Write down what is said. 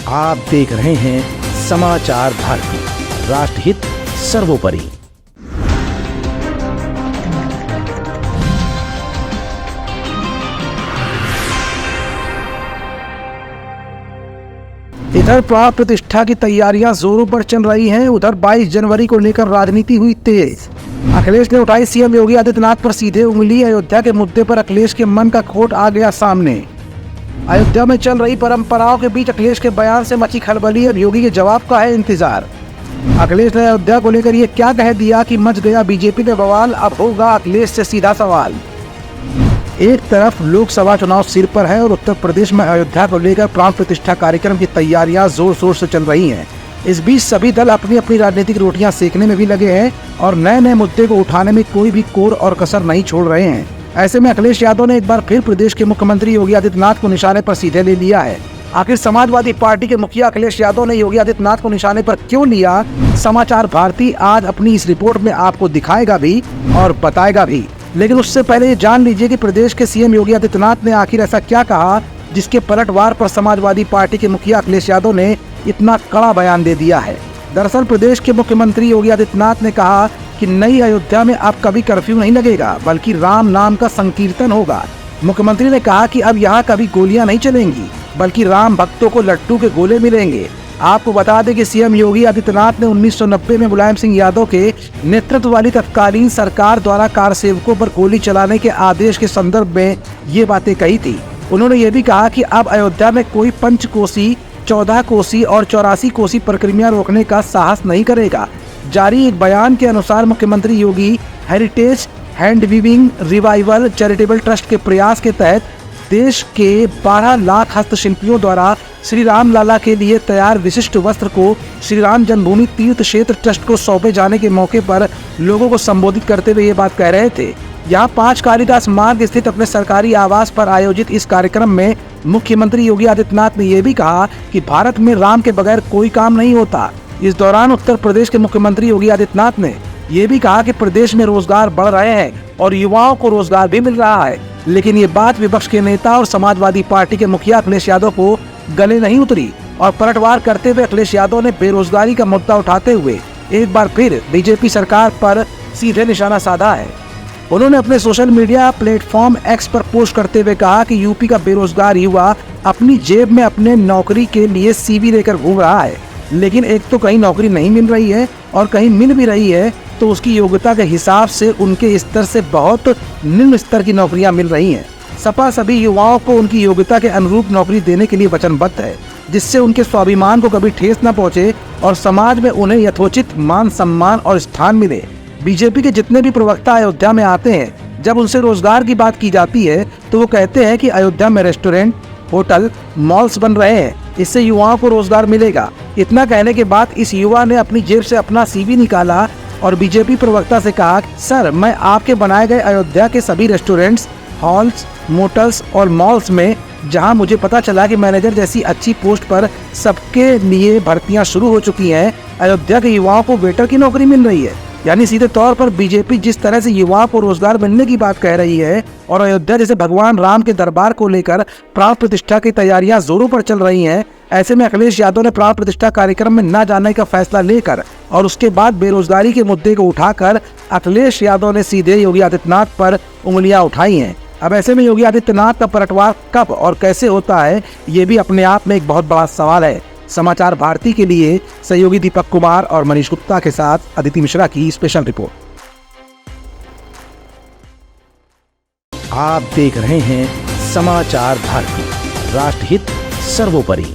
आप देख रहे हैं समाचार भारती, राष्ट्रहित सर्वोपरि। इधर प्राण प्रतिष्ठा की तैयारियां जोरों पर चल रही हैं। उधर 22 जनवरी को लेकर राजनीति हुई तेज। अखिलेश ने उठाई सीएम योगी आदित्यनाथ पर सीधे उंगली। अयोध्या के मुद्दे पर अखिलेश के मन का खोट आ गया सामने। अयोध्या में चल रही परंपराओं के बीच अखिलेश के बयान से मची खलबली। अब योगी के जवाब का है इंतजार। अखिलेश ने अयोध्या को लेकर ये क्या कह दिया कि मच गया बीजेपी में बवाल। अब होगा अखिलेश से सीधा सवाल। एक तरफ लोकसभा चुनाव सिर पर है और उत्तर प्रदेश में अयोध्या को लेकर प्राण प्रतिष्ठा कार्यक्रम की तैयारियां जोर शोर से चल रही हैं। इस बीच सभी दल अपनी अपनी राजनीतिक रोटियां सेकने में भी लगे हैं और नए नए मुद्दे को उठाने में कोई भी कोर और कसर नहीं छोड़ रहे हैं। ऐसे में अखिलेश यादव ने एक बार फिर प्रदेश के मुख्यमंत्री योगी आदित्यनाथ को निशाने पर सीधे ले लिया है। आखिर समाजवादी पार्टी के मुखिया अखिलेश यादव ने योगी आदित्यनाथ को निशाने पर क्यों लिया, समाचार भारती आज अपनी इस रिपोर्ट में आपको दिखाएगा भी और बताएगा भी। लेकिन उससे पहले ये जान लीजिए कि प्रदेश के सीएम योगी आदित्यनाथ ने आखिर ऐसा क्या कहा जिसके पलटवार पर समाजवादी पार्टी के मुखिया अखिलेश यादव ने इतना कड़ा बयान दे दिया है। दरअसल प्रदेश के मुख्यमंत्री योगी आदित्यनाथ ने कहा कि नई अयोध्या में अब कभी कर्फ्यू नहीं लगेगा, बल्कि राम नाम का संकीर्तन होगा। मुख्यमंत्री ने कहा कि अब यहाँ कभी गोलियां नहीं चलेंगी, बल्कि राम भक्तों को लट्टू के गोले मिलेंगे। आपको बता दें कि सीएम योगी आदित्यनाथ ने 1990 में मुलायम सिंह यादव के नेतृत्व वाली तत्कालीन सरकार द्वारा कार सेवकों पर गोली चलाने के आदेश के संदर्भ में ये बातें कही थी। उन्होंने ये भी कहा कि अब अयोध्या में कोई पंचकोसी, 14 कोसी और 84 कोसी प्रक्रिया रोकने का साहस नहीं करेगा। जारी एक बयान के अनुसार मुख्यमंत्री Yogi heritage hand weaving revival charitable trust के प्रयास के तहत देश के 12 लाख हस्तशिल्पियों द्वारा श्री राम लला के लिए तैयार विशिष्ट वस्त्र को श्री राम जन्मभूमि तीर्थ क्षेत्र ट्रस्ट को सौंपे जाने के मौके पर लोगों को संबोधित करते हुए ये बात कह रहे थे। यहाँ 5 कालिदास मार्ग स्थित अपने सरकारी आवास पर आयोजित इस कार्यक्रम में मुख्यमंत्री योगी आदित्यनाथ ने यह भी कहा कि भारत में राम के बगैर कोई काम नहीं होता। इस दौरान उत्तर प्रदेश के मुख्यमंत्री योगी आदित्यनाथ ने यह भी कहा कि प्रदेश में रोजगार बढ़ रहे हैं और युवाओं को रोजगार भी मिल रहा है। लेकिन ये बात विपक्ष के नेता और समाजवादी पार्टी के मुखिया अखिलेश यादव को गले नहीं उतरी और पलटवार करते हुए अखिलेश यादव ने बेरोजगारी का मुद्दा उठाते हुए एक बार फिर बीजेपी सरकार पर सीधे निशाना साधा है। उन्होंने अपने सोशल मीडिया प्लेटफॉर्म एक्स पर पोस्ट करते हुए कहा कि यूपी का बेरोजगार युवा अपनी जेब में अपने नौकरी के लिए सीवी लेकर घूम रहा है, लेकिन एक तो कहीं नौकरी नहीं मिल रही है और कहीं मिल भी रही है तो उसकी योग्यता के हिसाब से उनके स्तर से बहुत निम्न स्तर की नौकरियां मिल रही हैं। सपा सभी युवाओं को उनकी योग्यता के अनुरूप नौकरी देने के लिए वचनबद्ध है, जिससे उनके स्वाभिमान को कभी ठेस न पहुंचे और समाज में उन्हें यथोचित मान सम्मान और स्थान मिले। बीजेपी के जितने भी प्रवक्ता अयोध्या में आते हैं, जब उनसे रोजगार की बात की जाती है तो वो कहते हैं कि अयोध्या में रेस्टोरेंट, होटल, मॉल्स बन रहे हैं, इससे युवाओं को रोजगार मिलेगा। इतना कहने के बाद इस युवा ने अपनी जेब से अपना सीवी निकाला और बीजेपी प्रवक्ता से कहा, सर मैं आपके बनाए गए अयोध्या के सभी रेस्टोरेंट्स, हॉल्स, मोटल्स और मॉल्स में जहां मुझे पता चला कि मैनेजर जैसी अच्छी पोस्ट पर सबके लिए भर्तियां शुरू हो चुकी हैं, अयोध्या के युवाओं को वेटर की नौकरी मिल रही है। यानी सीधे तौर पर बीजेपी जिस तरह से युवाओं को रोजगार मिलने की बात कह रही है और अयोध्या जैसे भगवान राम के दरबार को लेकर प्राण प्रतिष्ठा की तैयारियां जोरों पर चल रही हैं, ऐसे में अखिलेश यादव ने प्राण प्रतिष्ठा कार्यक्रम में न जाने का फैसला लेकर और उसके बाद बेरोजगारी के मुद्दे को उठाकर अखिलेश यादव ने सीधे योगी आदित्यनाथ पर उंगलियां उठाई हैं। अब ऐसे में योगी आदित्यनाथ का पलटवार कब और कैसे होता है, ये भी अपने आप में एक बहुत बड़ा सवाल है। समाचार भारती के लिए सहयोगी दीपक कुमार और मनीष गुप्ता के साथ अदिति मिश्रा की स्पेशल रिपोर्ट। आप देख रहे हैं समाचार भारती, राष्ट्रहित सर्वोपरि।